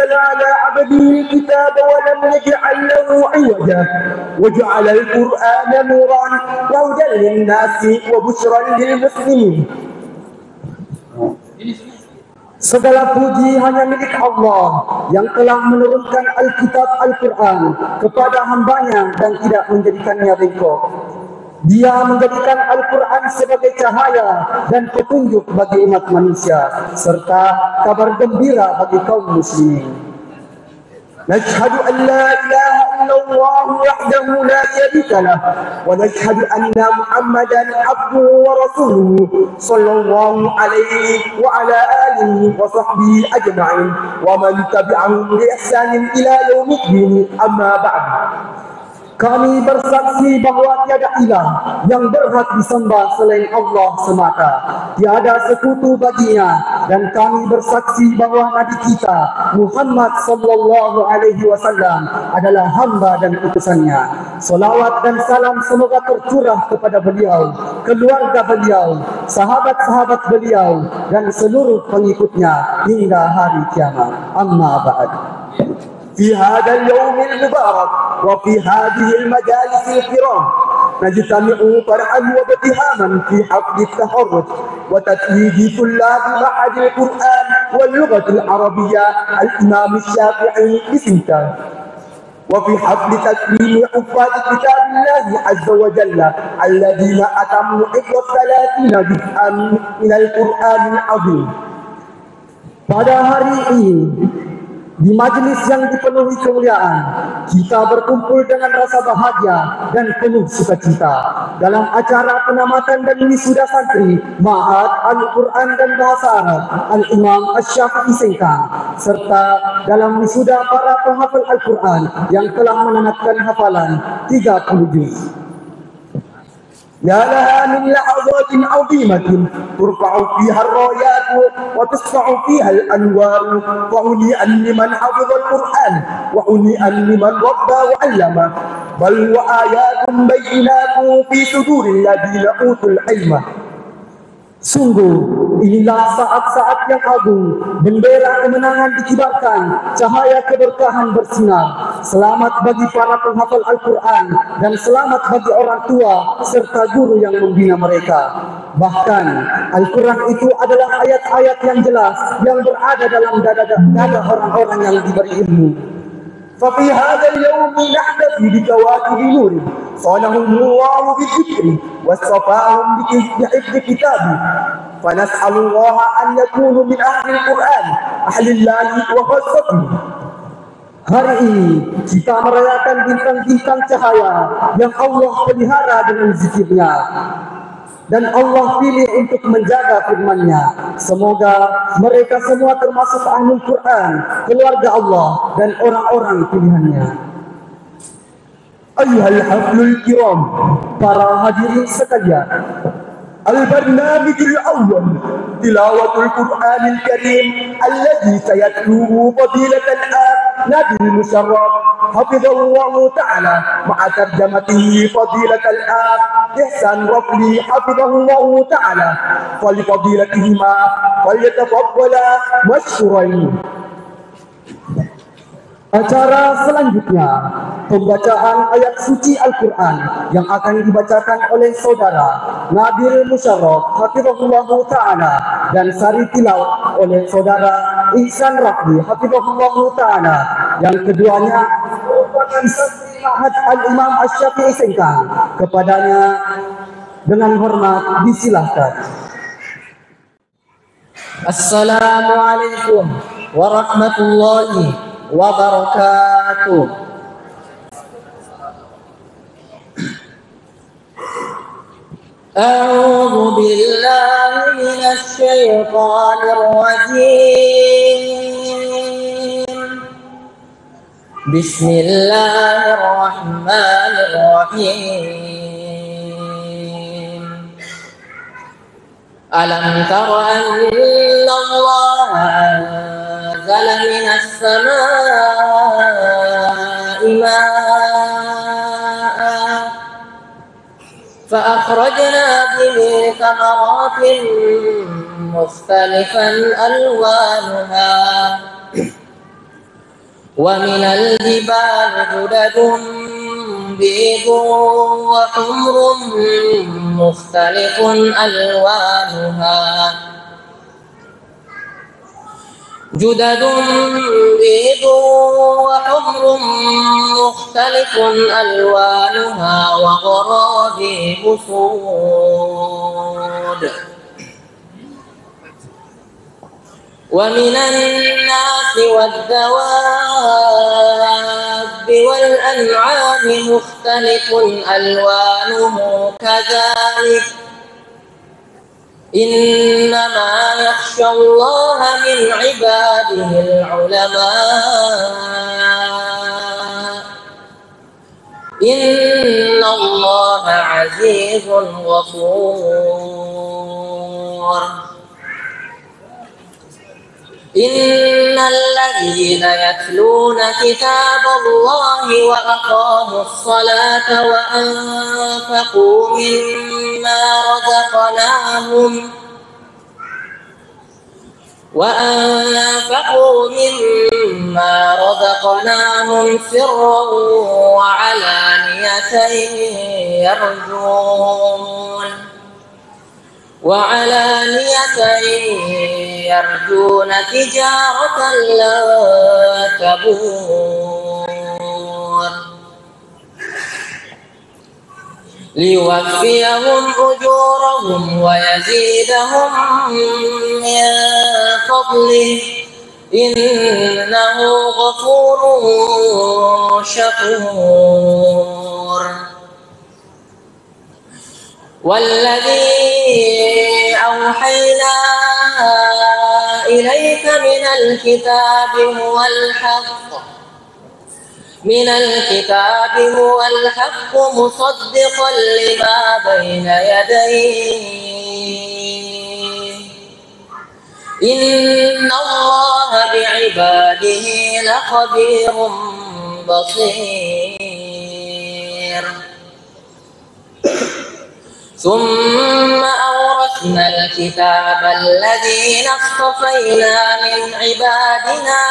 على عبده الكتاب ولم يجعل له عوجا وجعل القرآن نورا وهدى للناس وبشرا للمسلمين. Segala puji hanya milik Allah yang telah menurunkan Alkitab Al-Quran kepada hambanya dan tidak menjadikannya bengkok. Dia menjadikan Al-Quran sebagai cahaya dan petunjuk bagi umat manusia serta kabar gembira bagi kaum muslimin. Nashhadu an la ilaha illallah wahdahu la syarika lah wa nashhadu anna Muhammadan abduhu wa rasuluhu sallallahu alaihi wa ala alihi wa sahbihi ajma'in wa man tabi'ahum bi ihsanin ila yaumiddin. Amma ba'd. Kami bersaksi bahawa tiada ilah yang berhak disembah selain Allah semata. Tiada sekutu baginya, dan kami bersaksi bahawa Nabi kita Muhammad sallallahu alaihi wasallam adalah hamba dan utusannya. Salawat dan salam semoga tercurah kepada beliau, keluarga beliau, sahabat-sahabat beliau dan seluruh pengikutnya hingga hari kiamat. Amma ba'd. في هذا اليوم المبارك وفي هذه المجالس الكرام نجتمع فرحا وابتهاما في حفل التخرج وتتويج طلاب معهد القرآن واللغة العربية الإمام الشافعي بسمكة، وفي حفل تكريم حفاظ كتاب الله عز وجل الذين أتموا حفظ 30 جزءا من القرآن العظيم. Pada hari ini, di majlis yang dipenuhi kemuliaan, kita berkumpul dengan rasa bahagia dan penuh sukacita dalam acara penamatan dan wisuda santri Ma'had Al-Quran dan Bahasa Arab Al-Imam Asy-Syafi'i Sengkang, serta dalam wisuda para penghafal Al-Quran yang telah menamatkan hafalan 30 juz. يا لها من لحظات عظيمة ترفع فيها الرايات وتسطع فيها الأنوار، فهنيئا لمن حفظ القرآن وهنيئا لمن ربى وعلم، بل وآيات بينات في صدور الذين أوتوا العلم. Sungguh, inilah saat-saat yang agung, bendera kemenangan dikibarkan, cahaya keberkahan bersinar. Selamat bagi para penghafal Al-Quran dan selamat bagi orang tua serta guru yang membina mereka. Bahkan, Al-Quran itu adalah ayat-ayat yang jelas yang berada dalam dada orang-orang yang diberi ilmu. ففي هذا اليوم نحتفي بكواكب نور صانهم الله بالذكر واصطفاهم بحفظ كتابه، فنسأل الله أن يكونوا من أهل القرآن أهل الله وخاصته. Hari ini kita merayakan bintang-bintang cahaya yang Allah pelihara dengan zikirnya dan Allah pilih untuk menjaga firman-Nya. Semoga mereka semua termasuk ahlul Quran, keluarga Allah dan orang-orang pilihannya. Ayyuhal haflul kiram, para hadirin sekalian, al-barnamijul awwal tilawatul Qur'anil Karim alladhi sayatluhu fadilatul Nabi Musharraf hafizallahu ta'ala ma'a tarjamatihi fadilatul Ihsan Rafli hafizahullahu ta'ala fali fadilatihima falyatafaddala masykuran. Acara selanjutnya, pembacaan ayat suci Al-Quran yang akan dibacakan oleh saudara Nabil Musharraf hafizahullahu ta'ala dan sari tilawah oleh saudara Ihsan Rafli hafizahullahu ta'ala. Yang keduanya merupakan santri Ma'had Al-Imam Asy-Syafi'i Sengkang. Kepadanya dengan hormat disilahkan. Assalamualaikum warahmatullahi wabarakatuh. A'udzu billahi minasy syaithanir rajim. Bismillahirrahmanirrahim. Alam tara anna Allah anzala minas samaa'i maa'an فأخرجنا به ثمرات مختلفا ألوانها ومن الجبال جدد بيض وحمر مختلف ألوانها جدد بيض وحمر مختلف ألوانها وغرابيب سود ومن الناس والدواب والأنعام مختلف ألوانه كذلك إنما يخشى الله من عباده العلماء إن الله عزيز غفور إن الذين يتلون كتاب الله وأقاموا الصلاة وأنفقوا مما رزقناهم سرا وعلانية يرجون تجارة لا تبور ليوفيهم أجورهم ويزيدهم من فضله إنه غفور شكور والذي أوحينا إليك من الكتاب هو الحق مصدقا لما بين يديه إن الله بعباده لخبير بصير ثم أورثنا الكتاب الذين اصطفينا من عبادنا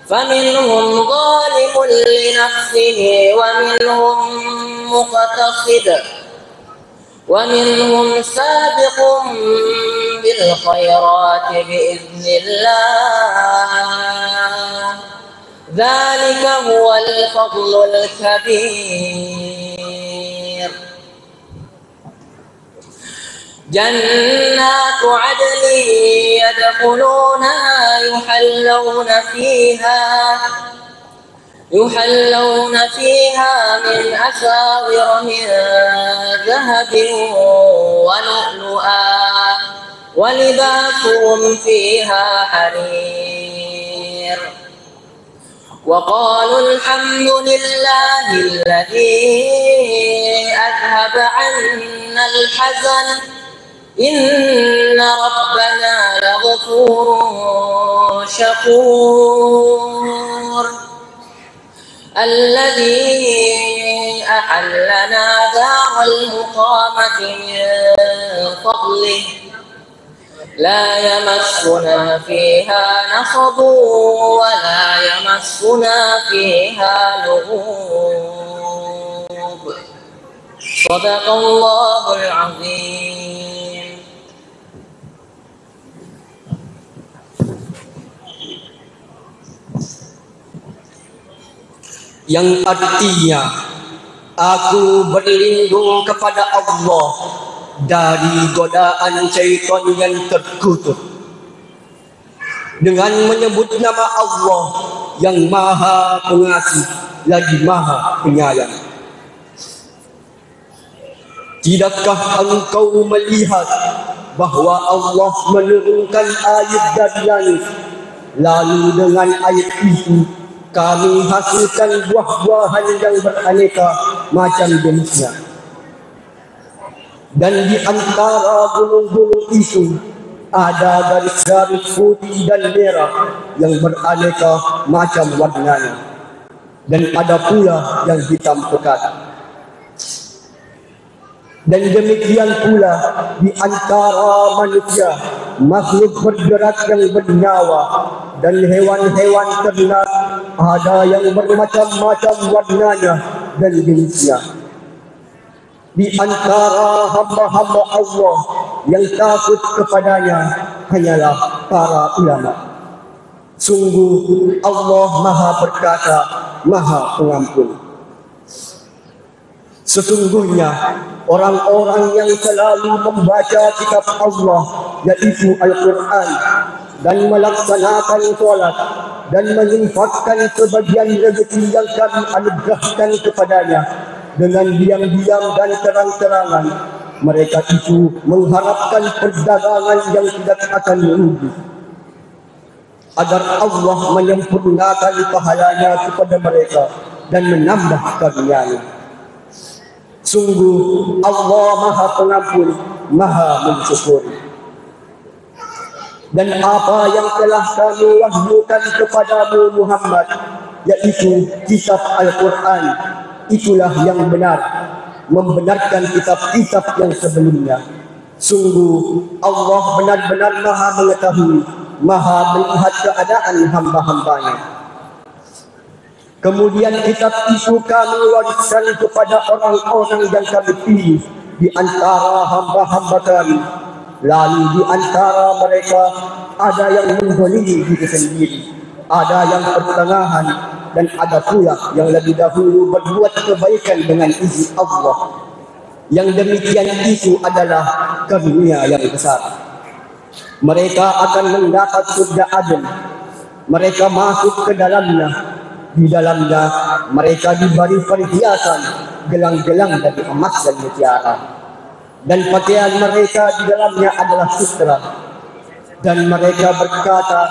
فمنهم ظالم لنفسه ومنهم مقتصد ومنهم سابق بالخيرات بإذن الله ذلك هو الفضل الكبير جنات عدن يدخلونها يحلون فيها من أساور من ذهب ولؤلؤا ولباسهم فيها حرير وقالوا الحمد لله الذي أذهب عنا الحزن إن ربنا لغفور شكور الذي أحلنا دار المقامة من فضله لا يمسنا فيها نصب ولا يمسنا فيها لغوب صدق الله العظيم. Yang artinya aku berlindung kepada Allah dari godaan syaitan yang terkutuk dengan menyebut nama Allah yang Maha Pengasih lagi Maha Penyayang. Tidakkah engkau melihat bahwa Allah menurunkan ayat dari langit, lalu dengan ayat itu kami hasilkan buah-buahan yang beraneka macam jenisnya. Dan di antara gunung-gunung itu ada garis-garis putih dan merah yang beraneka macam warnanya. Dan ada pula yang hitam pekat. Dan demikian pula di antara manusia, makhluk bergerak yang bernyawa dan hewan-hewan ternak ada yang bermacam-macam warnanya dan jenisnya. Di antara hamba-hamba Allah yang takut kepadanya hanyalah para ulama. Sungguh Allah Maha Perkasa, Maha Pengampun. Sesungguhnya orang-orang yang selalu membaca kitab Allah, yaitu Al-Quran, dan melaksanakan sholat dan menginfakkan sebagian rezeki yang kami anugerahkan kepadanya dengan diam-diam dan terang-terangan, mereka itu mengharapkan perdagangan yang tidak akan merugi, agar Allah menyempurnakan pahalanya kepada mereka dan menambah karunia-Nya. Sungguh Allah Maha Pengampun, Maha Mensyukuri. Dan apa yang telah kami wahyukan kepadamu Muhammad, yaitu kitab Al-Quran, itulah yang benar, membenarkan kitab-kitab yang sebelumnya. Sungguh Allah benar-benar Maha mengetahui, Maha melihat keadaan hamba-hambanya. Kemudian kitab itu kami wariskan kepada orang-orang yang kami pilih di antara hamba-hamba kami. Lalu di antara mereka ada yang menzalimi diri sendiri, ada yang pertengahan, dan ada pula yang lebih dahulu berbuat kebaikan dengan izin Allah. Yang demikian itu adalah karunia yang besar. Mereka akan mendapat surga Aden. Mereka masuk ke dalamnya. Di dalamnya mereka diberi perhiasan gelang-gelang dari emas dan mutiara, dan pakaian mereka di dalamnya adalah sutra. Dan mereka berkata,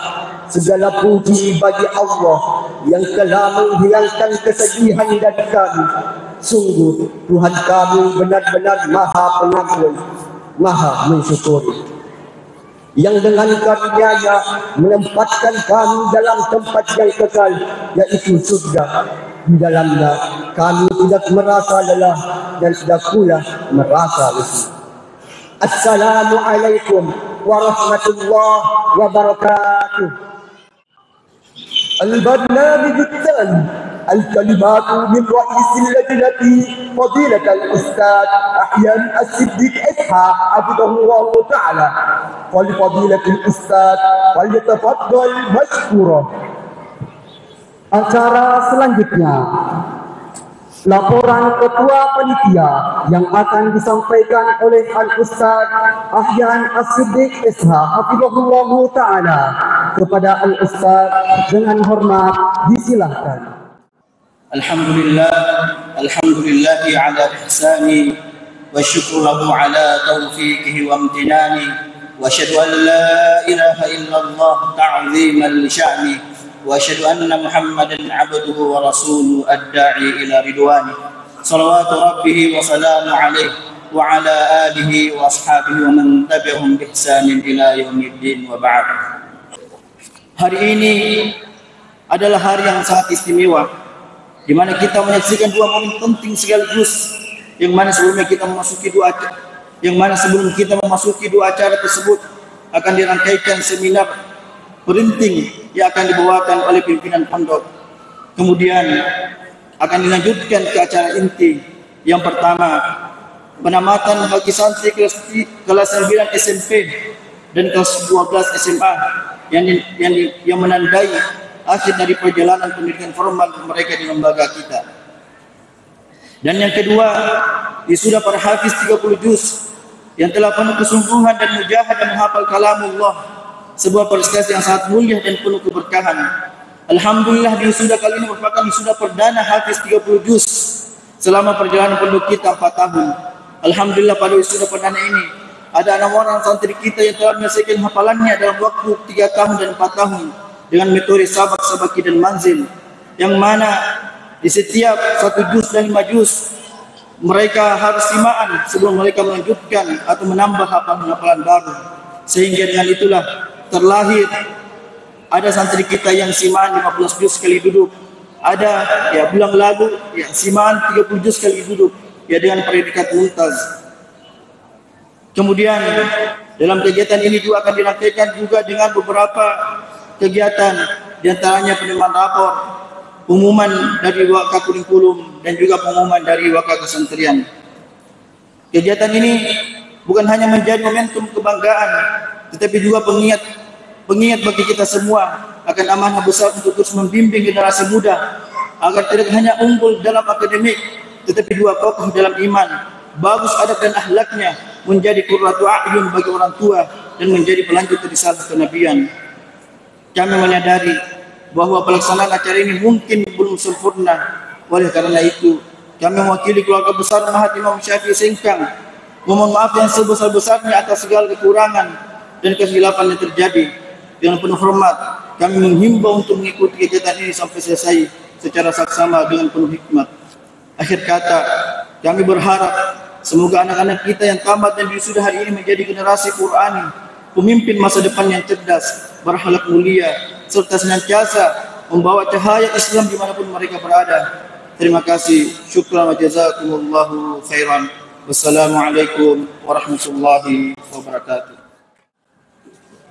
segala puji bagi Allah yang telah menghilangkan kesedihan dari kami. Sungguh Tuhan kami benar-benar Maha Pengampun, Maha Mensyukuri, yang dengan karunia-Nya menempatkan kami dalam tempat yang kekal, yaitu surga. Di dalamnya kami tidak merasa lelah dan tidak pula merasa lesu. Assalamualaikum warahmatullahi wabarakatuh. Al-Barnamij Al-Thani, الكلمات من رئيس اللجنة فضيلة الأستاذ أحيان الصديق إسحاق حفظه الله تعالى. فلفضيلة الأستاذ فليتفضل مشكورا. Acara selanjutnya, laporan ketua panitia yang akan disampaikan oleh Al-Ustaz Ahyan As-Siddiq Ishaq hafizahullah ta'ala. Kepada Al-Ustaz dengan hormat disilahkan. Alhamdulillahi ala ihsani wa syukru lahu ala taufiqihi wa amtinani wa asyhadu an la ilaha illallah ta'ziman li sya'ni wa asyhadu anna Muhammadan abduhu wa rasuluhu ad-da'i ila ridwani salawatu rabbihi wa salamu alaihi wa ala alihi wa ashabihi wa man tabi'ahum bi ihsanin ila yaumiddin wa ba'd. Hari ini adalah hari yang sangat istimewa, di mana kita menyaksikan dua momen penting sekaligus, yang mana sebelum kita memasuki dua acara tersebut akan dirangkaikan seminar perinting yang akan dibawakan oleh pimpinan pondok. Kemudian akan dilanjutkan ke acara inti. Yang pertama, penamatan bagi santri kelas 9 SMP dan kelas 12 SMA yang menandai akhir dari perjalanan pendidikan formal mereka di lembaga kita. Dan yang kedua, wisuda para hafiz 30 juz yang telah penuh kesungguhan dan mujahadah menghafal kalamullah, sebuah prestasi yang sangat mulia dan penuh keberkahan. Alhamdulillah, di wisuda kali ini merupakan wisuda perdana hafiz 30 juz selama perjalanan penduduk kita 4 tahun. Alhamdulillah, pada wisuda perdana ini ada 6 orang santri kita yang telah menyelesaikan hafalannya dalam waktu 3 tahun dan 4 tahun dengan metode sabak, sabaki dan manzil, yang mana di setiap 1 juz dan 5 juz mereka harus simaan sebelum mereka melanjutkan atau menambah hafalan baru. Sehingga dengan itulah terlahir ada santri kita yang simaan 15 juz sekali duduk, ada bulan lalu simaan 30 juz sekali duduk dengan predikat mumtaz. Kemudian dalam kegiatan ini juga akan dirangkaikan juga dengan beberapa kegiatan, diantaranya penerimaan rapor, pengumuman dari Waka Kuning Kulum dan juga pengumuman dari Waka Kesantrian. Kegiatan ini bukan hanya menjadi momentum kebanggaan, tetapi juga pengingat bagi kita semua akan amanah besar untuk terus membimbing generasi muda agar tidak hanya unggul dalam akademik, tetapi juga kokoh dalam iman, bagus adab dan akhlaknya, menjadi qurratu a'yun bagi orang tua dan menjadi pelanjut risalah kenabian. Kami menyadari bahwa pelaksanaan acara ini mungkin belum sempurna. Oleh karena itu, kami mewakili keluarga besar Mahat Imam Syafi'i Sengkang memohon maaf yang sebesar-besarnya atas segala kekurangan dan kehilafan yang terjadi. Dengan penuh hormat, kami menghimbau untuk mengikuti kegiatan ini sampai selesai secara saksama dengan penuh hikmat. Akhir kata, kami berharap semoga anak-anak kita yang tamat dan wisuda hari ini menjadi generasi Qur'ani, pemimpin masa depan yang cerdas, berakhlak mulia, serta senantiasa membawa cahaya Islam dimanapun mereka berada. Terima kasih. Syukran wa jazakumullahu khairan. Wassalamualaikum warahmatullahi wabarakatuh.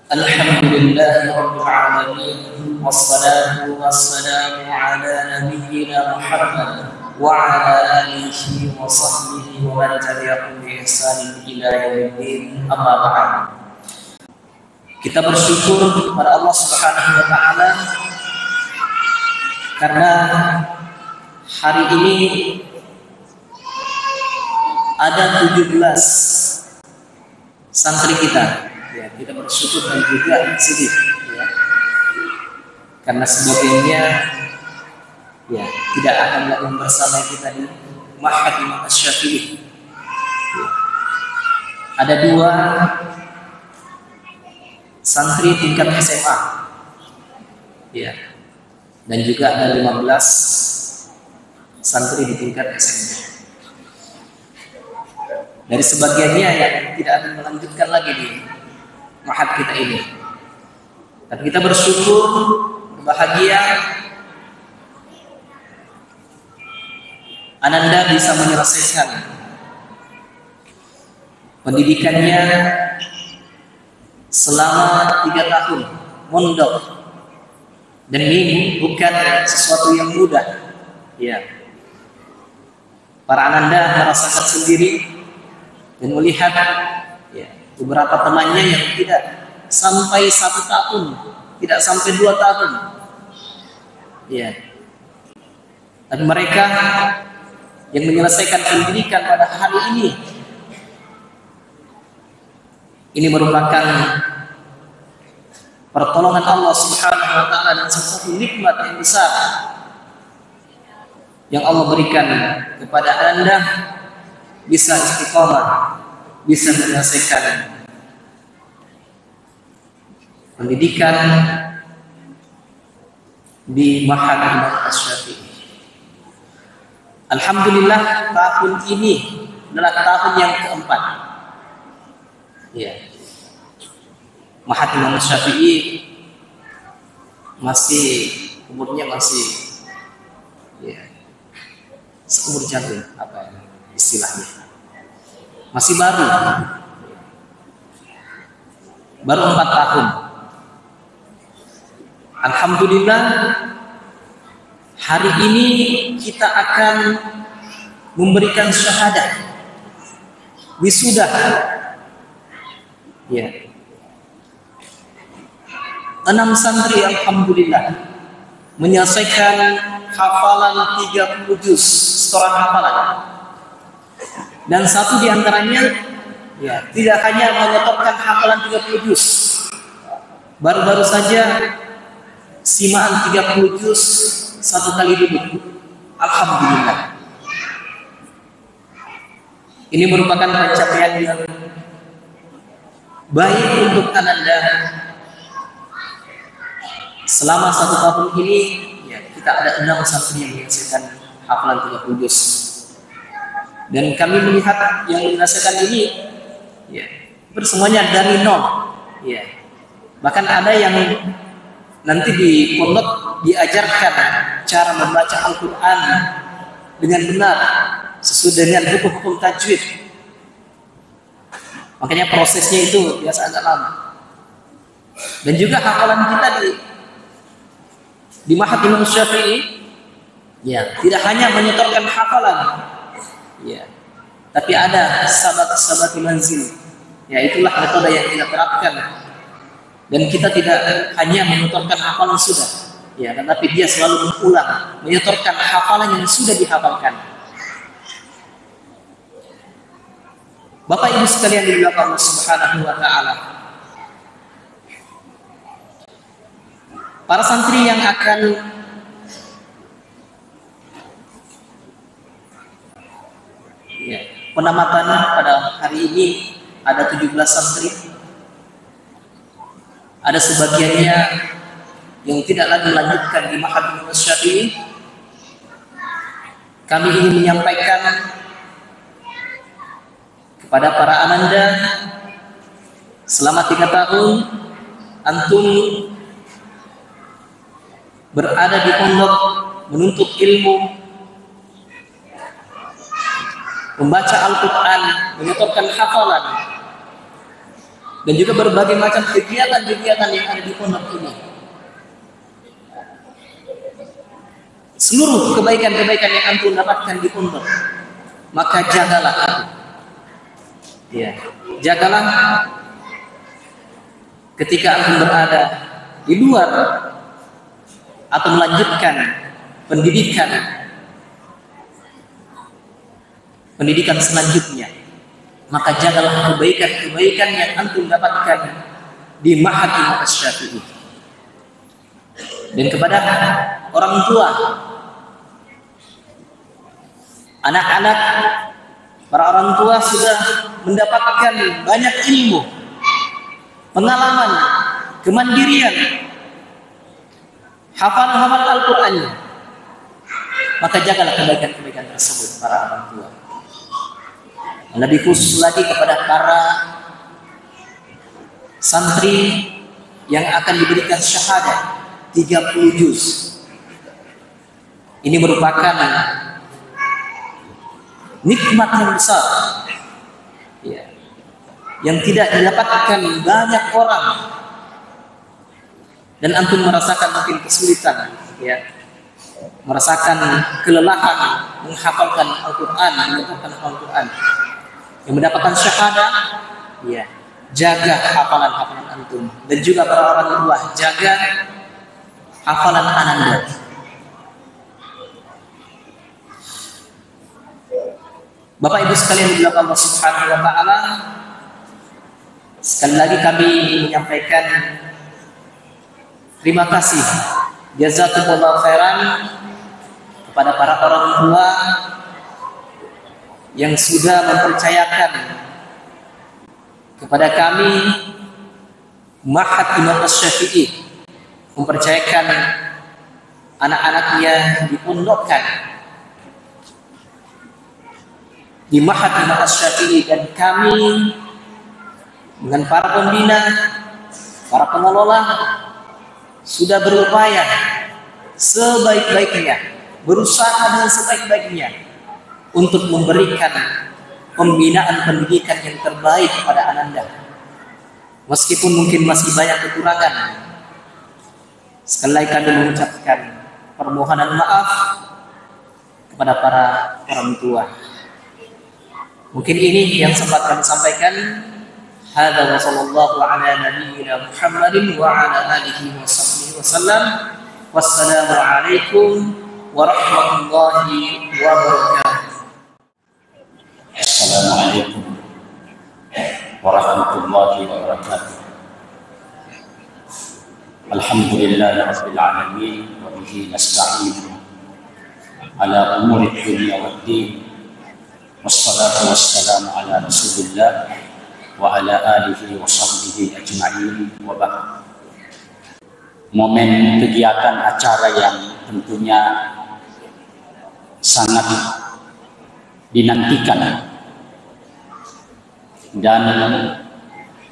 Alhamdulillahi Rabbil Alamin. Wassalatu wassalamu ala nabiyyina Muhammad wa ala alihi wa sahbihi wa man tabi'ahum bi ihsanin ila yaumiddin. Amma ba'd. Kita bersyukur kepada Allah Subhanahu wa taala karena hari ini ada 17 santri kita. Ya, kita bersyukur dan juga sedih ya. Karena sebagiannya ya tidak akan lagi bersama kita di Ma'had Imam Asy-Syafi'i. Ya. Ada 2 santri tingkat SMA ya, dan juga ada 15 santri di tingkat SMP. Dari sebagiannya yang tidak akan melanjutkan lagi di Ma'had kita ini, tapi kita bersyukur, berbahagia Ananda bisa menyelesaikan pendidikannya selama 3 tahun mondok, dan ini bukan sesuatu yang mudah ya. Para Ananda merasakan sendiri dan melihat ya, beberapa temannya yang tidak sampai 1 tahun, tidak sampai 2 tahun ya, tapi mereka yang menyelesaikan pendidikan pada hari ini merupakan pertolongan Allah Subhanahu wa taala dan sesuatu nikmat yang besar yang Allah berikan kepada Anda, bisa istiqomah, bisa menyelesaikan pendidikan di Ma'had Imam Asy-Syafi'i. Alhamdulillah, tahun ini adalah tahun yang keempat ya. Ma'had Imam Asy-Syafi'i masih umurnya masih ya, seumur jagung, apa ya istilahnya, masih baru 4 tahun. Alhamdulillah, hari ini kita akan memberikan syahadah wisuda ya. 6 santri alhamdulillah menyelesaikan hafalan 30 juz, setoran hafalan. Dan 1 diantaranya ya tidak hanya menyetopkan hafalan 30 juz, baru-baru saja simaan 30 juz 1 kali duduk. Alhamdulillah. Ini merupakan pencapaian yang baik untuk Ananda. Selama 1 tahun ini ya, kita ada 6 santri yang menyelesaikan hafalan 30 juz. Dan kami melihat yang menyelesaikan ini ya, semuanya dari nol ya. Bahkan ada yang nanti di pondok diajarkan cara membaca Al-Quran dengan benar sesuai dengan hukum-hukum tajwid. Makanya prosesnya itu biasa agak lama. Dan juga hafalan kita di Ma'had Imam Syafi'i Ya, tidak hanya menyetorkan hafalan, ya, tapi ada sahabat-sahabat manzil. Ya, itulah metode yang kita terapkan. Dan kita tidak hanya menyetorkan hafalan sudah, ya, tetapi dia selalu mengulang, menyetorkan hafalan yang sudah dihafalkan. Bapak Ibu sekalian di belakang Allah Subhanahu wa taala. Para santri yang akan penamatan pada hari ini ada 17 santri. Ada sebagiannya yang tidak lagi melanjutkan di Ma'had Imam Syafi'i. Kami ingin menyampaikan kepada para ananda, selama 3 tahun antum berada di pondok menuntut ilmu, membaca Al-Quran, menyetorkan hafalan, dan juga berbagai macam kegiatan-kegiatan yang ada di pondok ini. Seluruh kebaikan-kebaikan yang antum dapatkan di pondok, maka jagalah. Ya, jagalah ketika antum berada di luar atau melanjutkan pendidikan selanjutnya, maka jagalah kebaikan-kebaikan yang antum dapatkan di Ma'had Imam Syafi'i. Dan kepada orang tua, anak-anak, para orang tua sudah mendapatkan banyak ilmu, pengalaman, kemandirian, hafal Al-Qur'annya, maka jagalah kebaikan-kebaikan tersebut para orang tua. Lebih khusus lagi kepada para santri yang akan diberikan syahadat 30 juz. Ini merupakan nikmat yang besar, ya, yang tidak didapatkan banyak orang. Dan antum merasakan mungkin kesulitan, ya, merasakan kelelahan menghafalkan Al-Quran, menghafalkan Al-Quran. Yang mendapatkan syahadah, ya, jaga hafalan-hafalan antum. Dan juga para orang tua, jaga hafalan ananda. Bapak Ibu sekalian di belakang Allah Subhanahu wa taala, sekali lagi kami menyampaikan terima kasih, jazakumullah khairan, kepada para orang tua yang sudah mempercayakan kepada kami Ma'had Imam Syafi'i, mempercayakan anak-anaknya dipondokkan di Ma'had Imam Syafi'i, dan kami dengan para pembina, para pengelola sudah berupaya sebaik-baiknya, berusaha dengan sebaik-baiknya untuk memberikan pembinaan pendidikan yang terbaik kepada ananda. Meskipun mungkin masih banyak kekurangan, sekali lagi kami mengucapkan permohonan maaf kepada para orang tua. Mungkin ini yang sempat kami sampaikan. Hadza wa sallallahu ala nabiyyina Muhammadin wa ala alihi wa sahbihi wasallam. Wassalamu alaikum warahmatullahi wabarakatuh. Assalamualaikum warahmatullahi wabarakatuh. Alhamdulillahi rabbil alamin wa bihi nasta'in ala umuri dunya waddin. Wassalatu wassalamu ala Rasulillah wa ala alihi wa sahbihi ajma'in, wa ba'd. Momen kegiatan acara yang tentunya sangat dinantikan, dan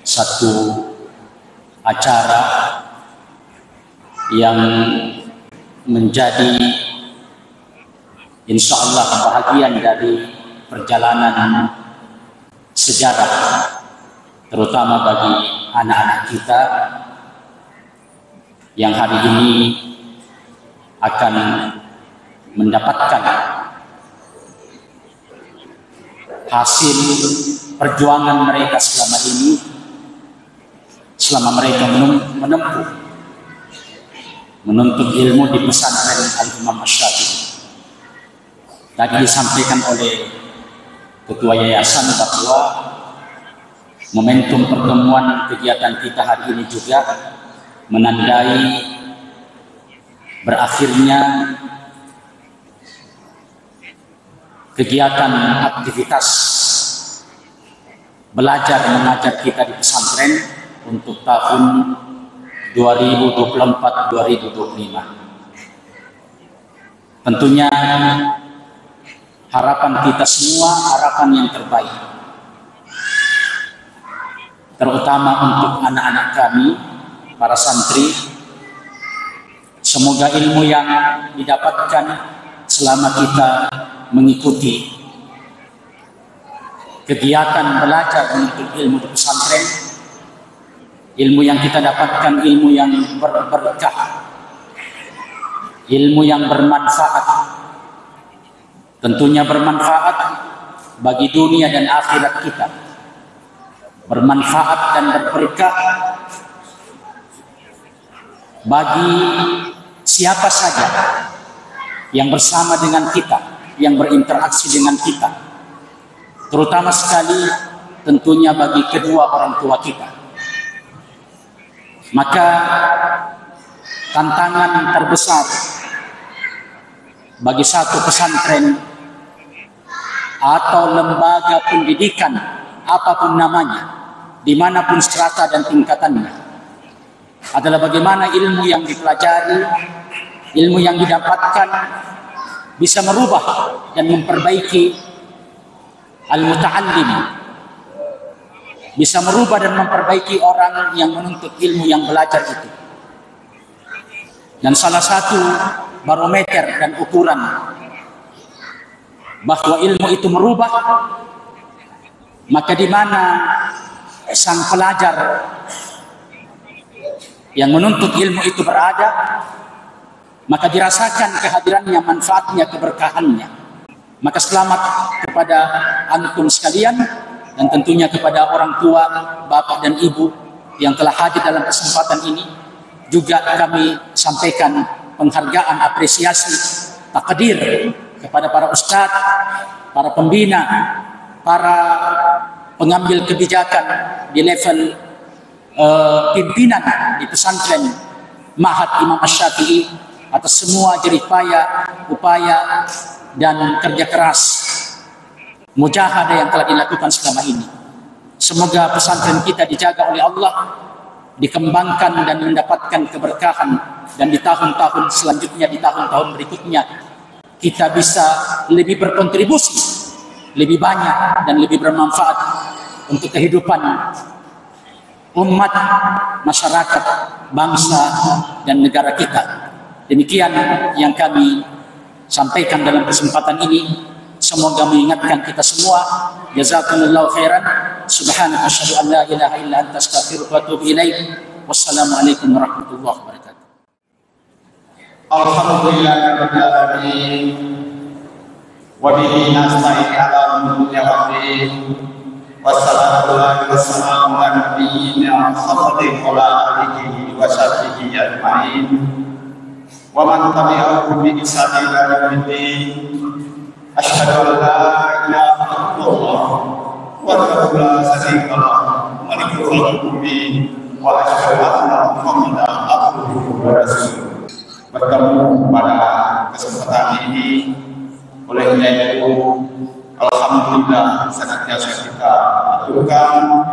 satu acara yang menjadi insya Allah bahagian dari perjalanan sejarah, terutama bagi anak-anak kita yang hari ini akan mendapatkan hasil perjuangan mereka selama ini, selama mereka menuntut ilmu di pesantren Al-Imam Asy-Syafi'i. Tadi disampaikan oleh Ketua Yayasan bahwa momentum pertemuan kegiatan kita hari ini juga menandai berakhirnya kegiatan aktivitas belajar mengajar kita di pesantren untuk tahun 2024-2025. Tentunya harapan kita semua harapan yang terbaik, terutama untuk anak-anak kami, para santri. Semoga ilmu yang didapatkan selama kita mengikuti kegiatan belajar menuntut ilmu di pesantren, ilmu yang kita dapatkan ilmu yang berberkah, ilmu yang bermanfaat, tentunya bermanfaat bagi dunia dan akhirat kita, bermanfaat dan berberkah bagi siapa saja yang bersama dengan kita, yang berinteraksi dengan kita, terutama sekali tentunya bagi kedua orang tua kita. Maka tantangan terbesar bagi satu pesantren atau lembaga pendidikan apapun namanya, dimanapun strata dan tingkatannya, adalah bagaimana ilmu yang dipelajari, ilmu yang didapatkan bisa merubah dan memperbaiki al-muta'allim, bisa merubah dan memperbaiki orang yang menuntut ilmu yang belajar itu. Dan salah satu barometer dan ukuran bahwa ilmu itu merubah, maka di mana sang pelajar yang menuntut ilmu itu berada, maka dirasakan kehadirannya, manfaatnya, keberkahannya. Maka selamat kepada antum sekalian, dan tentunya kepada orang tua, bapak dan ibu yang telah hadir dalam kesempatan ini. Juga kami sampaikan penghargaan, apresiasi, takdir kepada para ustadz, para pembina, para pengambil kebijakan di level pimpinan di pesantren Ma'had Imam Asy-Syafi'i atas semua jerih payah, upaya dan kerja keras mujahadah yang telah dilakukan selama ini. Semoga pesantren kita dijaga oleh Allah, dikembangkan dan mendapatkan keberkahan, dan di tahun-tahun selanjutnya, di tahun-tahun berikutnya kita bisa lebih berkontribusi, lebih banyak dan lebih bermanfaat untuk kehidupan umat, masyarakat, bangsa dan negara kita. Demikian yang kami sampaikan dalam kesempatan ini. Semoga mengingatkan kita semua. Jazakumullahu khairan. Subhanaka asyhadu an la ilaha illa anta astaghfiruka wa atubu ilaik. Wassalamualaikum warahmatullahi wabarakatuh. Alhamdulillahirabbil alamin. Wa bihi nasta'in ala umuri din. Wassalatu wassalamu ala nabiyyina Muhammadin wa ala alihi wa sahbihi ajma'in. Wa man tabi'ahum bi ihsanin ila yaumiddin. Asyhadu an la ilaha illallah wahdahu la syarika lahu malikul mulki wa asyhadu anna Muhammadan abduhu wa rasuluh. Bertemu pada kesempatan ini, olehnya itu alhamdulillah senantiasa kita aturkan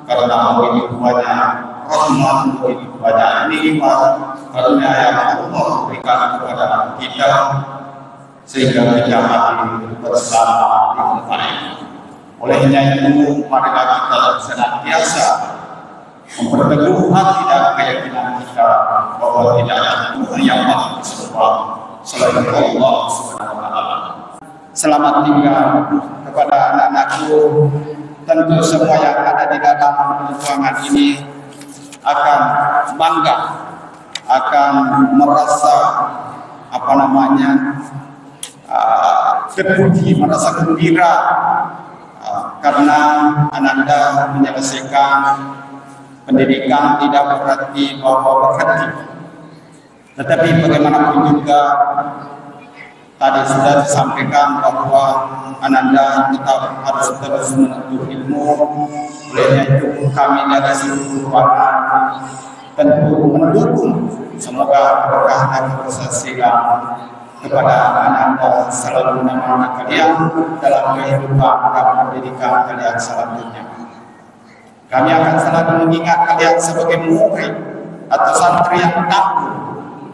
karena begitu banyak rahmat, begitu banyak nikmat karunia yang Allah berikan kepada kita, sehingga kita hadir bersama di tempat ini. Olehnya itu, marilah kita senantiasa memperteguh hati dan keyakinan kita bahwa tidak ada Tuhan yang maha disembah selain Allah Subhanahu wa Ta'ala. Selamat tinggal kepada anak-anakku. Tentu semua yang ada di dalam ruangan ini akan bangga, akan merasa terpuji, merasa gembira karena Ananda menyelesaikan pendidikan tidak berarti bahwa berhenti. Tetapi bagaimanapun juga tadi sudah disampaikan bahwa Ananda tetap harus terus menuntut ilmu. Oleh itu kami dari seluruh keluarga tentu mendukung semoga berkah dan keberhasilan kepada Ananda selalu menemani kalian dalam kehidupan dan pendidikan kalian selanjutnya. Kami akan selalu mengingat kalian sebagai murid atau santri yang tangguh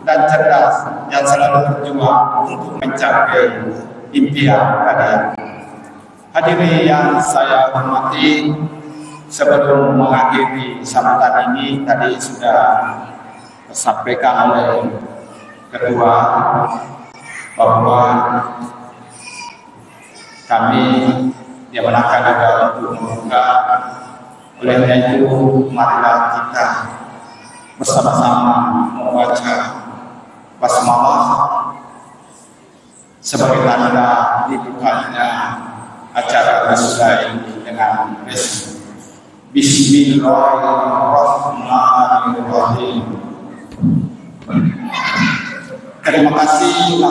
dan cerdas yang selalu berjuang untuk mencapai impian kalian. Hadirin yang saya hormati, sebelum mengakhiri sambutan ini tadi sudah disampaikan oleh Ketua bahwa kami diamanahkan juga untuk membuka. Oleh itu marilah kita bersama-sama membaca basmalah sebagai tanda dibukanya acara wisuda ini dengan resmi. Bismillahirrahmanirrahim. Terima kasih.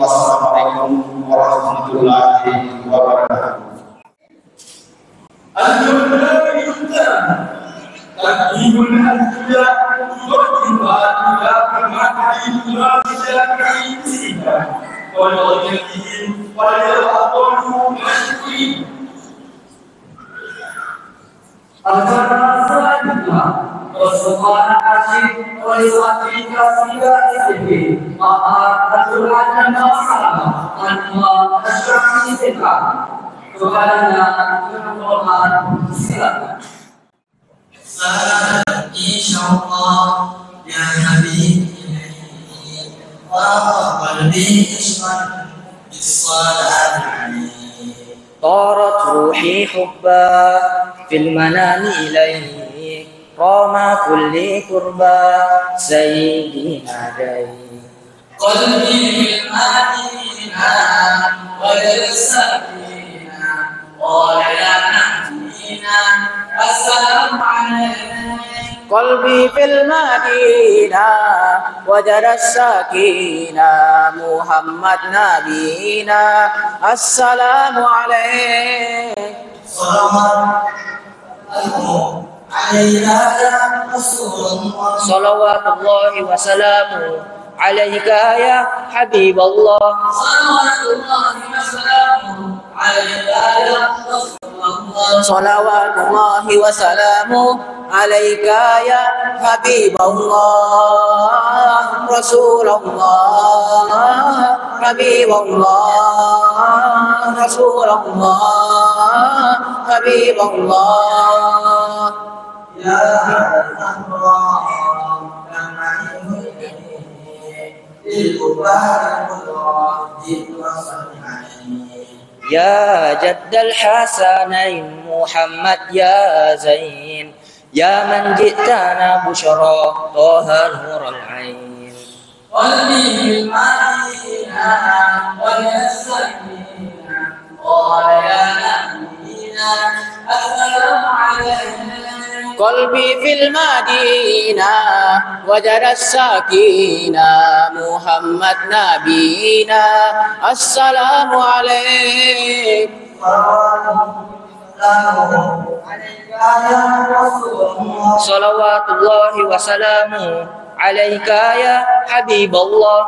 Wassalamualaikum warahmatullahi wabarakatuh. Insyaallah ya Habib wa qalbi isman bis-salat alayhi طارت روحي حبا في المنام إليك رام كل قربا سيدي نادي قلبي بالمدينة وجد السكينة قال يا نبينا السلام عليك قلبي في المدينة وجد السكينة محمد نبينا السلام عليك صلوات عليك يا رسول الله صلوات الله وسلامه عليك يا حبيب الله صلوات الله وسلامه عليك يا رسول الله صلوات الله وسلامه عليك يا حبيب الله رسول الله حبيب الله رسول الله حبيب الله يا الله كما يا جد الحسنين محمد يا زين يا من جئتنا بشرى طه نور العين قلبي بالمدينة والسكينة قال يا نبينا السلام علينا قلبي في المدينة وجد السكينة محمد نبينا السلام عليك صلوات الله وسلامه عليك يا حبيب الله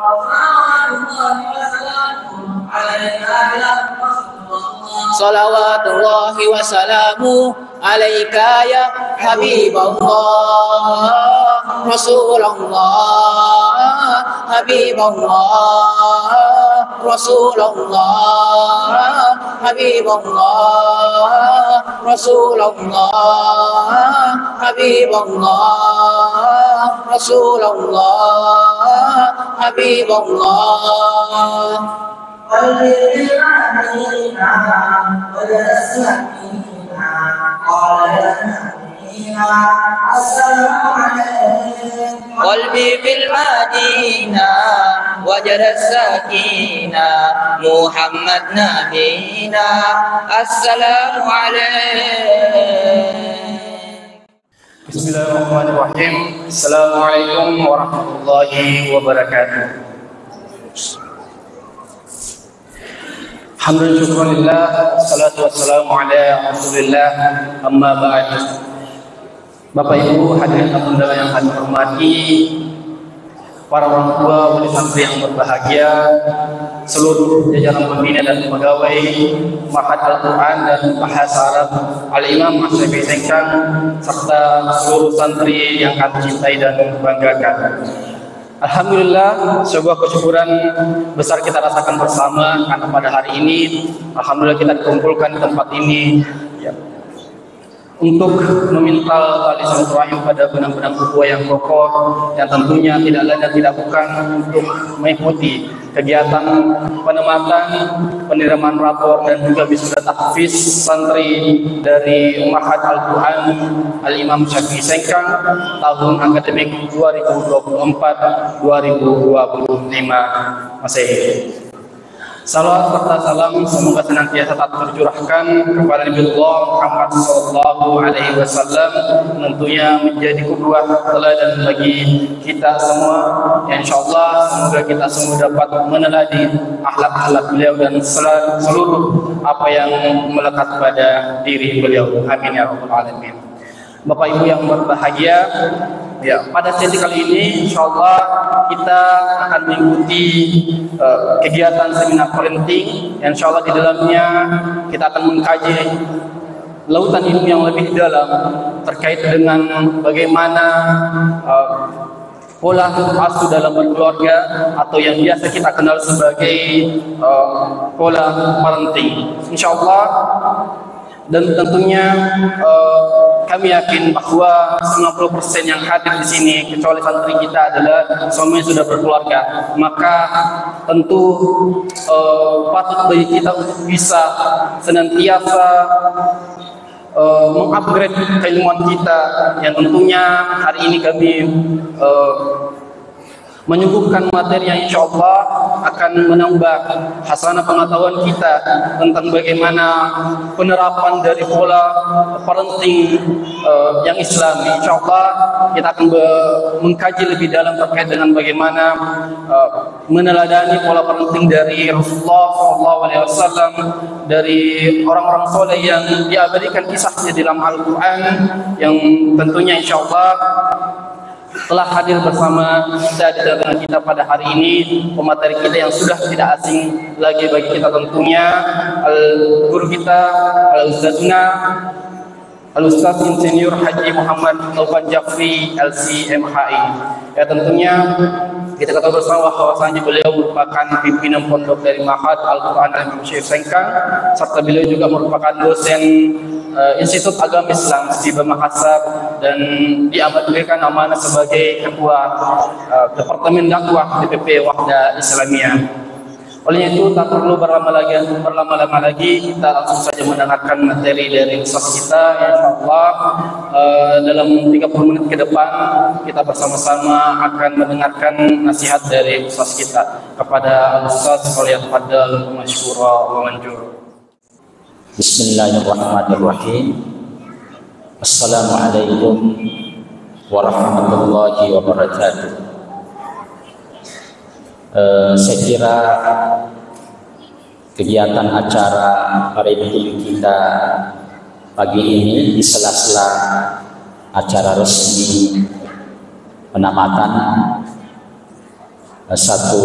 صلوات الله وسلامه عليك يا حبيب الله رسول الله حبيب الله رسول الله حبيب الله رسول الله حبيب الله رسول الله حبيب الله قلبي في المدينة وجد السكينة محمد نبينا السلام عليك. Bismillahirrahmanirrahim. Assalamualaikum warahmatullahi wabarakatuh. Alhamdulillah, salatu wassalamu ala Rasulillah, amma ba'd. Bapak Ibu hadirin yang kami hormati, para orang tua, wali santri yang berbahagia, seluruh jajaran pembina dan pegawai Ma'had Al-Quran dan Bahasa Arab Al-Imam Asy-Syafi'i Sengkang, serta seluruh santri yang kami cintai dan banggakan. Alhamdulillah, sebuah kesyukuran besar kita rasakan bersama karena pada hari ini alhamdulillah kita dikumpulkan di tempat ini ya, untuk meminta tali silaturahim pada benang-benang ukhuwah yang kokoh yang tentunya tidak lain dan tidak bukan untuk mengikuti kegiatan penematan, penerimaan rapor dan juga wisuda tahfiz santri dari Ma'had Al-Quran Al-Imam Syafi'i Sengkang tahun akademik 2024-2025 Masehi. Salawat serta salam semoga senantiasa tak tercurahkan kepada Nabiullah Muhammad SAW, tentunya menjadi qudwah teladan bagi kita semua. Ya, insyaallah semoga kita semua dapat meneladi akhlak-akhlak beliau dan seluruh apa yang melekat pada diri beliau. Amin ya rabbal alamin. Bapak Ibu yang berbahagia, ya, pada sesi kali ini insyaallah kita akan mengikuti kegiatan seminar parenting. Insyaallah di dalamnya kita akan mengkaji lautan ilmu yang lebih dalam terkait dengan bagaimana pola asuh dalam berkeluarga atau yang biasa kita kenal sebagai pola parenting. Insyaallah, dan tentunya kami yakin bahwa 90% yang hadir di sini kecuali santri kita adalah semuanya sudah berkeluarga. Maka tentu patut bagi kita untuk bisa senantiasa mengupgrade keilmuan kita yang tentunya hari ini kami menyuguhkan materi yang insya Allah akan menambah hasanah pengetahuan kita tentang bagaimana penerapan dari pola parenting yang Islami. Insya Allah kita akan mengkaji lebih dalam terkait dengan bagaimana meneladani pola parenting dari Rasulullah SAW, dari orang-orang soleh yang diabadikan kisahnya dalam Al-Quran, yang tentunya insya Allah telah hadir bersama kita di tengah kita pada hari ini. Pemateri kita yang sudah tidak asing lagi bagi kita tentunya guru kita Al-Ustazuna Al-Ustaz Insinyur Haji Muhammad Taufan Jafri LCMHI. Ya, tentunya kita ketahui bersama bahwasanya beliau merupakan pimpinan pondok dari Ma'had Al-Quran Al-Imam Syafi'i Sengkang, serta beliau juga merupakan dosen Institut Agama Islam di Makassar dan diamanahkan amanah sebagai ketua Departemen Dakwah DPP Wahda Islamiyah. Oleh itu tak perlu berlama-lama lagi, kita langsung saja mendengarkan materi dari ustaz kita. Insyaallah dalam 30 menit ke depan kita bersama-sama akan mendengarkan nasihat dari ustaz kita. Kepada Ustaz falyatafadhal masykura wa manjur. Bismillahirrahmanirrahim. Assalamualaikum warahmatullahi wabarakatuh. Saya kira kegiatan acara parenting kita pagi ini di sela-sela acara resmi penamatan satu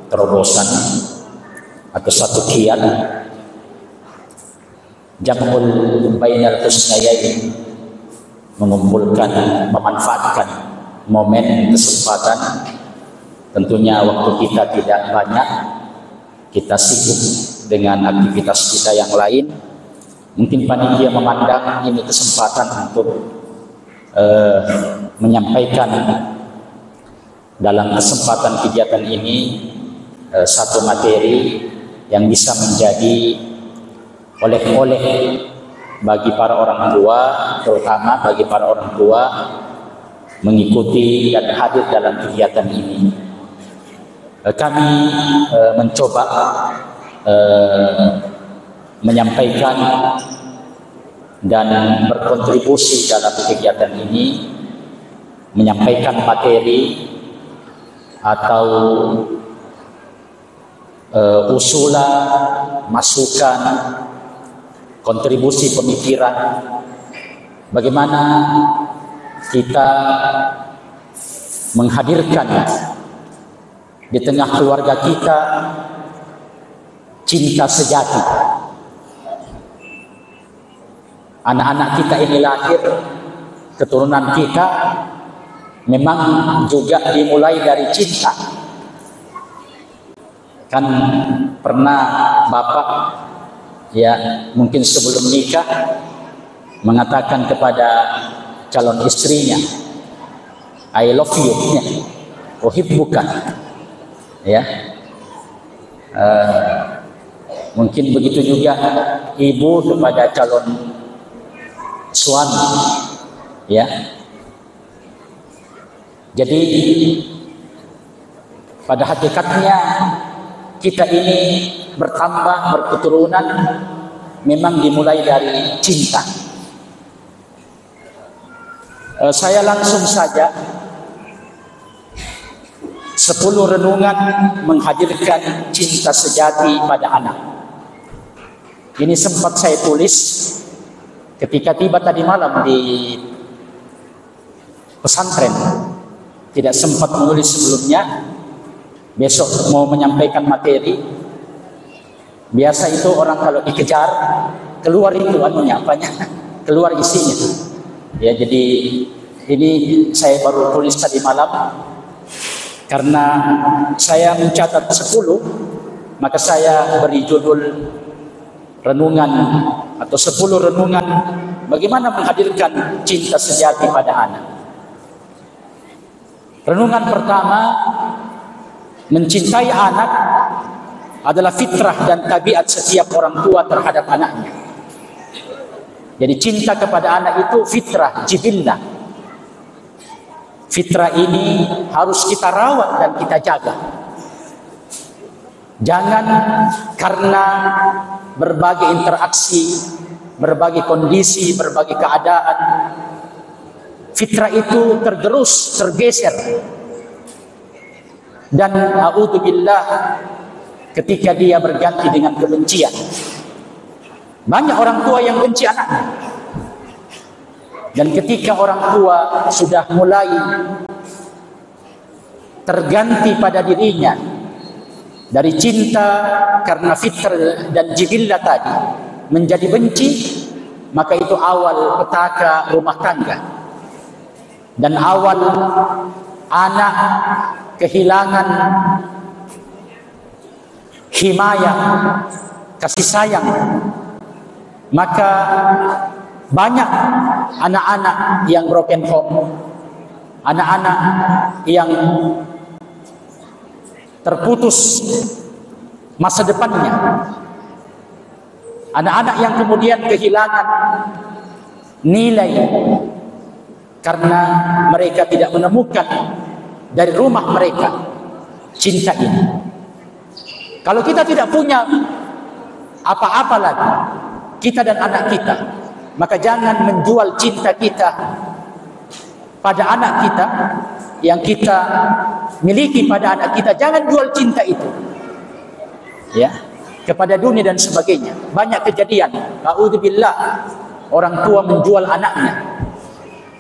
terobosan atau satu kiat jamul bainal husnayain, mengumpulkan, memanfaatkan momen kesempatan. Tentunya waktu kita tidak banyak, kita sibuk dengan aktivitas kita yang lain. Mungkin panitia memandang ini kesempatan untuk menyampaikan dalam kesempatan kegiatan ini satu materi yang bisa menjadi oleh-oleh bagi para orang tua, terutama bagi para orang tua mengikuti dan hadir dalam kegiatan ini. kami mencoba menyampaikan dan berkontribusi dalam kegiatan ini, menyampaikan materi atau usulan, masukan, kontribusi pemikiran, bagaimana kita menghadirkan di tengah keluarga kita cinta sejati. Anak-anak kita ini lahir, keturunan kita memang juga dimulai dari cinta. Kan pernah bapak ya mungkin sebelum nikah mengatakan kepada calon istrinya, I love you, uhibbuka, ya. Mungkin begitu juga ibu kepada calon suami, ya. Jadi pada hakikatnya kita ini bertambah, berketurunan memang dimulai dari cinta. Saya langsung saja 10 renungan menghadirkan cinta sejati pada anak. Ini sempat saya tulis ketika tiba tadi malam di pesantren. Tidak sempat menulis sebelumnya. Besok mau menyampaikan materi. Biasa itu orang kalau dikejar keluar itu keluar isinya. Ya, jadi ini saya baru tulis tadi malam karena saya mencatat 10, maka saya beri judul renungan atau 10 renungan bagaimana menghadirkan cinta sejati pada anak. Renungan pertama, mencintai anak adalah fitrah dan tabiat setiap orang tua terhadap anaknya. Jadi cinta kepada anak itu fitrah, jibillah. Fitrah ini harus kita rawat dan kita jaga. Jangan karena berbagai interaksi, berbagai kondisi, berbagai keadaan, fitrah itu tergerus, tergeser. Dan a'udzubillah ketika dia berganti dengan kebencian. Banyak orang tua yang benci anaknya. Dan ketika orang tua sudah mulai terganti pada dirinya dari cinta karena fitrah dan jibillah tadi menjadi benci, maka itu awal petaka rumah tangga. Dan awal anak kehilangan himayah, kasih sayang. Maka banyak anak-anak yang broken home, anak-anak yang terputus masa depannya, anak-anak yang kemudian kehilangan nilai karena mereka tidak menemukan dari rumah mereka cinta ini. Kalau kita tidak punya apa-apa lagi, kita dan anak kita, maka jangan menjual cinta kita pada anak kita yang kita miliki pada anak kita. Jangan jual cinta itu, ya, kepada dunia dan sebagainya. Banyak kejadian, a'udzubillah, orang tua menjual anaknya,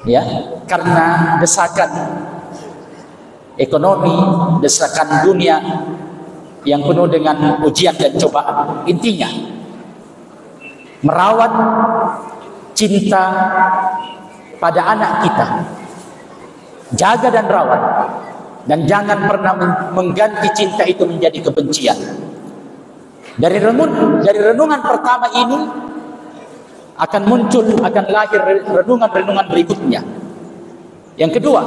ya, karena desakan ekonomi, desakan dunia yang penuh dengan ujian dan cobaan. Intinya merawat cinta pada anak kita, jaga dan rawat, dan jangan pernah mengganti cinta itu menjadi kebencian. Dari renungan pertama ini akan muncul, akan lahir renungan-renungan berikutnya. Yang kedua,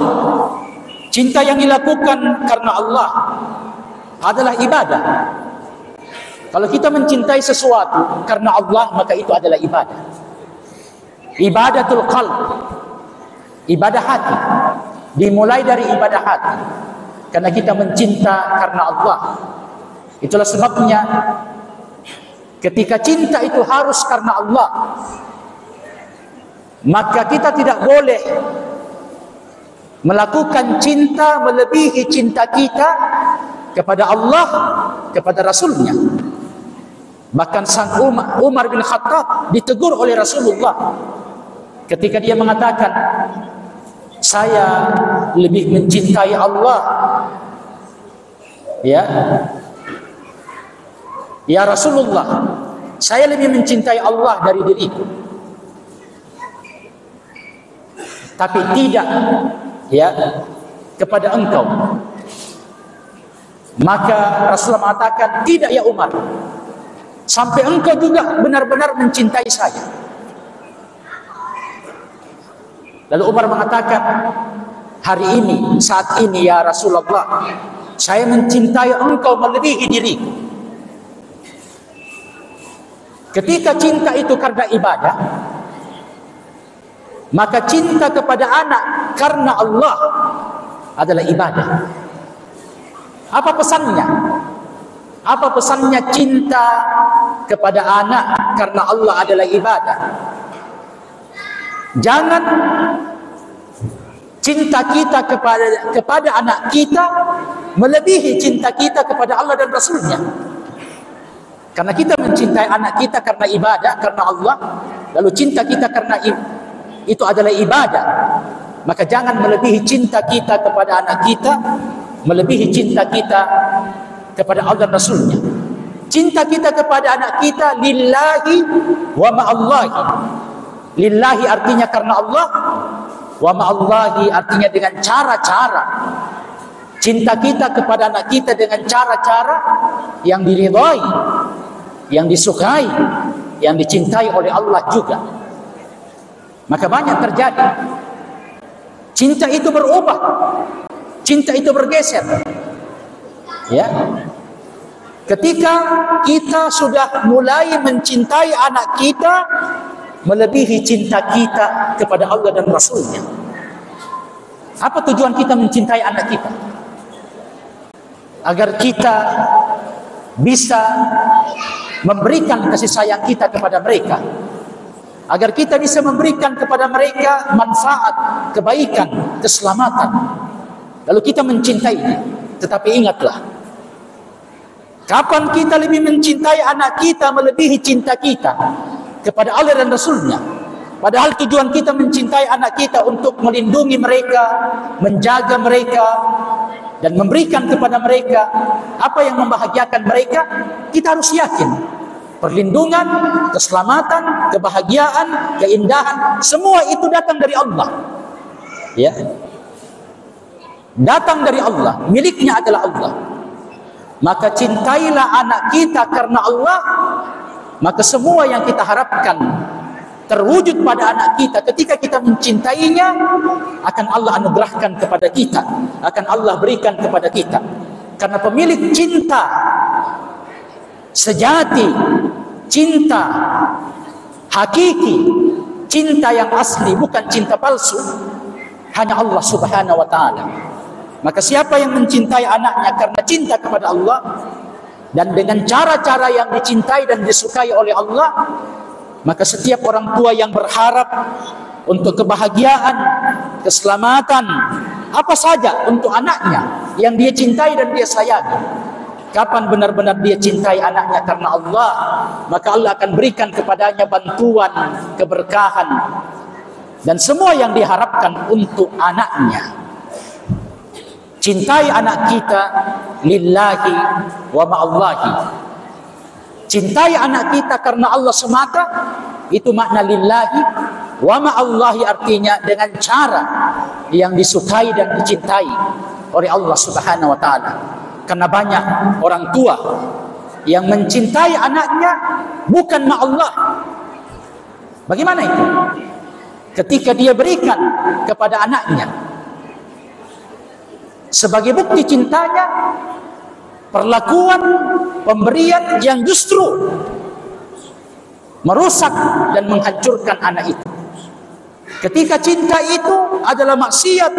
cinta yang dilakukan karena Allah adalah ibadah. Kalau kita mencintai sesuatu karena Allah, maka itu adalah ibadah. Ibadatul qalb, ibadah hati. Dimulai dari ibadah hati. karena kita mencinta karena Allah. Itulah sebabnya ketika cinta itu harus karena Allah, maka kita tidak boleh melakukan cinta melebihi cinta kita kepada Allah, kepada Rasulnya. Bahkan sang Umar bin Khattab ditegur oleh Rasulullah ketika dia mengatakan, saya lebih mencintai Allah, ya Rasulullah, saya lebih mencintai Allah dari diriku. Tapi tidak kepada engkau. Maka Rasulullah mengatakan, tidak ya Umar, sampai engkau juga benar-benar mencintai saya. Lalu Umar mengatakan, hari ini, saat ini ya Rasulullah, saya mencintai engkau melebihi diriku. Ketika cinta itu karena ibadah, maka cinta kepada anak karena Allah adalah ibadah. Apa pesannya? Apa pesannya cinta kepada anak karena Allah adalah ibadah? Jangan cinta kita kepada anak kita melebihi cinta kita kepada Allah dan Rasulnya. Karena kita mencintai anak kita karena ibadah, karena Allah, lalu cinta kita karena itu adalah ibadah, maka jangan melebihi cinta kita kepada anak kita melebihi cinta kita kepada Allah dan Rasulnya. Cinta kita kepada anak kita lillahi wa ma'allahi. Lillahi artinya karena Allah, wa ma'allahi artinya dengan cara-cara. Cinta kita kepada anak kita dengan cara-cara yang diridhai, yang disukai, yang dicintai oleh Allah juga. Maka banyak terjadi cinta itu berubah, cinta itu bergeser. Ketika kita sudah mulai mencintai anak kita melebihi cinta kita kepada Allah dan Rasulnya. Apa tujuan kita mencintai anak kita? Agar kita bisa memberikan kasih sayang kita kepada mereka, agar kita bisa memberikan kepada mereka manfaat, kebaikan, keselamatan. Lalu kita mencintainya. Tetapi ingatlah, kapan kita lebih mencintai anak kita melebihi cinta kita kepada Allah dan Rasulnya? Padahal tujuan kita mencintai anak kita untuk melindungi mereka, menjaga mereka, dan memberikan kepada mereka apa yang membahagiakan mereka. Kita harus yakin perlindungan, keselamatan, kebahagiaan, keindahan, semua itu datang dari Allah. Datang dari Allah, miliknya adalah Allah. Maka cintailah anak kita karena Allah, maka semua yang kita harapkan terwujud pada anak kita ketika kita mencintainya akan Allah anugerahkan kepada kita, akan Allah berikan kepada kita. Karena pemilik cinta sejati, cinta hakiki, cinta yang asli, bukan cinta palsu, hanya Allah Subhanahu wa ta'ala. Maka siapa yang mencintai anaknya karena cinta kepada Allah dan dengan cara-cara yang dicintai dan disukai oleh Allah, maka setiap orang tua yang berharap untuk kebahagiaan, keselamatan, apa saja untuk anaknya yang dia cintai dan dia sayangi, kapan benar-benar dia cintai anaknya karena Allah, maka Allah akan berikan kepadanya bantuan, keberkahan, dan semua yang diharapkan untuk anaknya. Cintai anak kita lillahi wa ma'allahi. Cintai anak kita karena Allah semata, itu makna lillahi wa ma'allahi, artinya dengan cara yang disukai dan dicintai oleh Allah Subhanahu wa ta'ala. Karena banyak orang tua yang mencintai anaknya bukan ma'allah. Bagaimana itu? Ketika dia berikan kepada anaknya sebagai bukti cintanya, perlakuan pemberian yang justru merusak dan menghancurkan anak itu. Ketika cinta itu adalah maksiat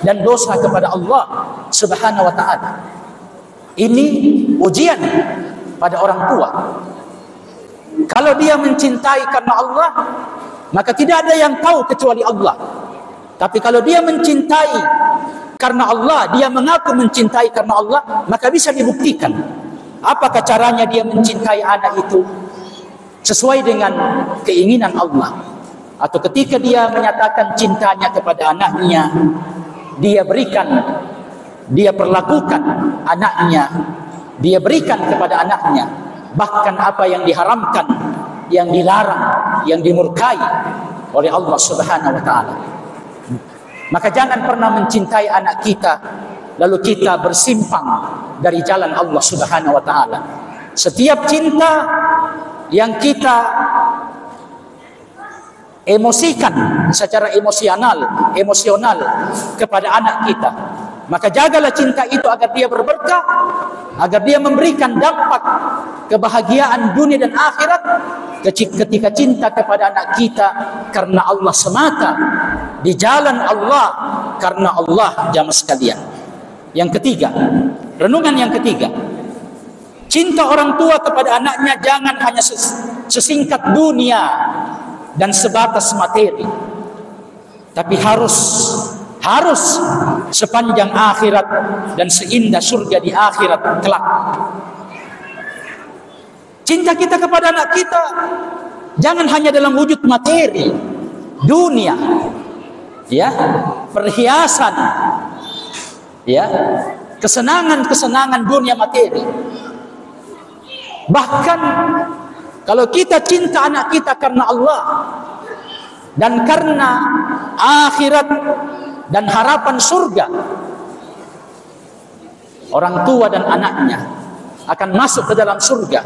dan dosa kepada Allah, Subhanahu wa ta'ala. Ini ujian pada orang tua. Kalau dia mencintai karena Allah, maka tidak ada yang tahu kecuali Allah. Tapi kalau dia mencintai karena Allah, dia mengaku mencintai karena Allah, maka bisa dibuktikan. Apakah caranya dia mencintai anak itu sesuai dengan keinginan Allah? Atau ketika dia menyatakan cintanya kepada anaknya, dia berikan, dia perlakukan anaknya, dia berikan kepada anaknya bahkan apa yang diharamkan, yang dilarang, yang dimurkai oleh Allah Subhanahu wa ta'ala. Maka jangan pernah mencintai anak kita lalu kita bersimpang dari jalan Allah Subhanahu wa ta'ala. Setiap cinta yang kita emosikan secara emosional kepada anak kita, maka jagalah cinta itu agar dia berberkah, agar dia memberikan dampak kebahagiaan dunia dan akhirat. Ketika cinta kepada anak kita karena Allah semata, di jalan Allah, karena Allah, jamaah sekalian. Yang ketiga, renungan yang ketiga, cinta orang tua kepada anaknya jangan hanya sesingkat dunia dan sebatas materi, tapi harus sepanjang akhirat dan seindah surga di akhirat kelak. Cinta kita kepada anak kita jangan hanya dalam wujud materi, dunia, ya, perhiasan, ya, kesenangan dunia materi. Bahkan kalau kita cinta anak kita karena Allah dan karena akhirat dan harapan surga, orang tua dan anaknya akan masuk ke dalam surga,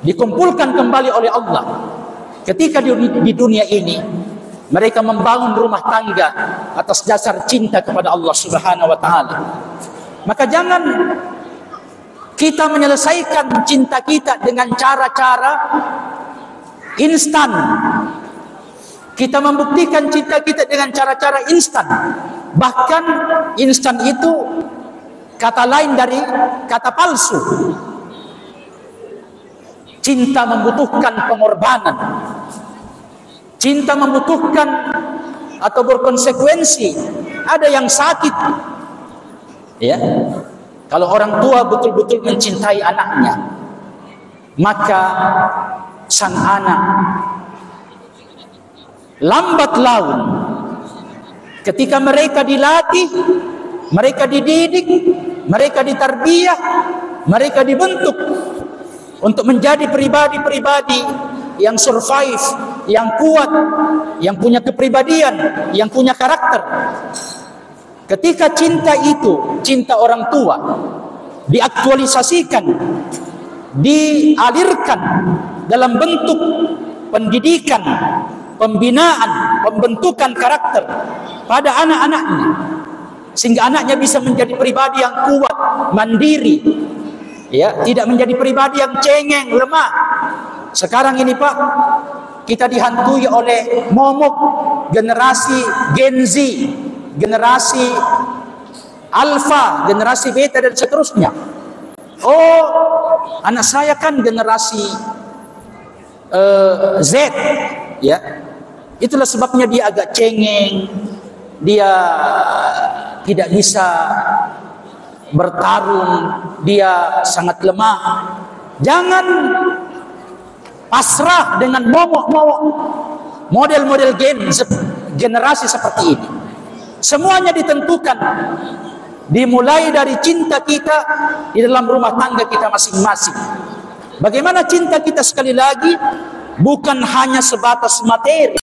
dikumpulkan kembali oleh Allah. Ketika di dunia ini mereka membangun rumah tangga atas dasar cinta kepada Allah Subhanahu wa ta'ala. Maka jangan kita menyelesaikan cinta kita dengan cara-cara instan. Kita membuktikan cinta kita dengan cara-cara instan. Bahkan instan itu kata lain dari kata palsu. Cinta membutuhkan pengorbanan. Cinta membutuhkan atau berkonsekuensi. Ada yang sakit. Ya. Kalau orang tua betul-betul mencintai anaknya, maka sang anak lambat laun ketika mereka dilatih, mereka dididik, mereka ditarbiyah, mereka dibentuk untuk menjadi pribadi-pribadi yang survive, yang kuat, yang punya kepribadian, yang punya karakter. Ketika cinta itu, cinta orang tua, diaktualisasikan, dialirkan dalam bentuk pendidikan, pembinaan, pembentukan karakter pada anak-anaknya, sehingga anaknya bisa menjadi pribadi yang kuat, mandiri, ya, tidak menjadi pribadi yang cengeng, lemah. Sekarang ini Pak, kita dihantui oleh momok generasi Gen Z, generasi Alpha, generasi Beta dan seterusnya. Oh, anak saya kan generasi Z, ya. Itulah sebabnya dia agak cengeng, dia tidak bisa bertarung, dia sangat lemah. Jangan pasrah dengan momok-momok model-model generasi seperti ini. Semuanya ditentukan dimulai dari cinta kita di dalam rumah tangga kita masing-masing. Bagaimana cinta kita, sekali lagi, bukan hanya sebatas materi.